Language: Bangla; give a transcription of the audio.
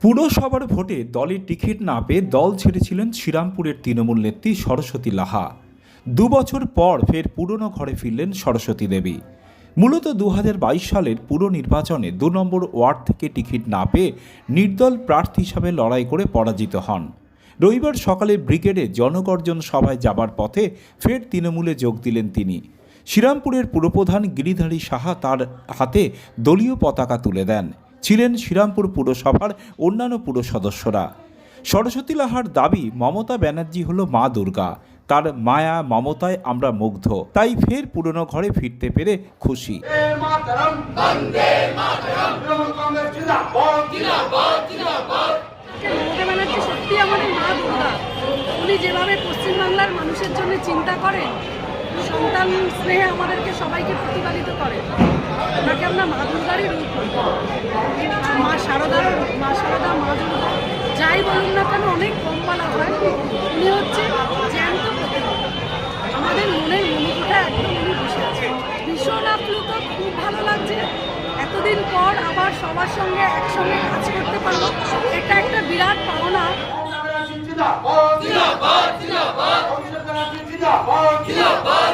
পুরসভার ভোটে দলের টিকিট না পেয়ে দল ছেড়েছিলেন শ্রীরামপুরের তৃণমূল নেত্রী সরস্বতী লাহা। 2 বছর পর ফের পুরনো ঘরে ফিরলেন সরস্বতী দেবী। মূলত 2022 সালের পুর নির্বাচনে 2 নম্বর ওয়ার্ড থেকে টিকিট না পেয়ে নির্দল প্রার্থী হিসাবে লড়াই করে পরাজিত হন। রবিবার সকালে ব্রিগেডে জনগর্জন সভায় যাবার পথে ফের তৃণমূলে যোগ দিলেন তিনি। শ্রীরামপুরের পুরপ্রধান গিরিধারী সাহা তার হাতে দলীয় পতাকা তুলে দেন। ছিলেন শ্রীরামপুর পুরসভার অন্যান্য পুর সদস্যরা। সরস্বতী লাহার দাবি, মমতা ব্যানার্জি হলো মা দুর্গা, তার মায়া মমতায় আমরা মুগ্ধ, তাই ফের পুরনো ঘরে ফিরতে পেরে খুশি। মমতা ব্যানার্জি সত্যি আমাদের মা দুর্গা। উনি যেভাবে পশ্চিমবাংলার মানুষের জন্য চিন্তা করেন, সন্তান স্নেহে আমাদেরকে সবাইকে প্রতিপালিত করেন, ওনাকে আমরা মা দুর্গারই রূপ করি। মা শারদার রূপ, মা শারদা, মা দুর্গা যাই বলুন না কেন অনেক কম বলা হয়। উনি হচ্ছে জ্যান্ত প্রতিমা, আমাদের মনের মনিকটা একদম উনি বসে আছে। ভীষণ আপ্লুত, খুব ভালো লাগছে। এতদিন পর আবার সবার সঙ্গে একসঙ্গে কাজ করতে পারবো, এটা একটা বিরাট পাওনা। জিন্দাবাদ জিন্দাবাদ জিন্দাবাদ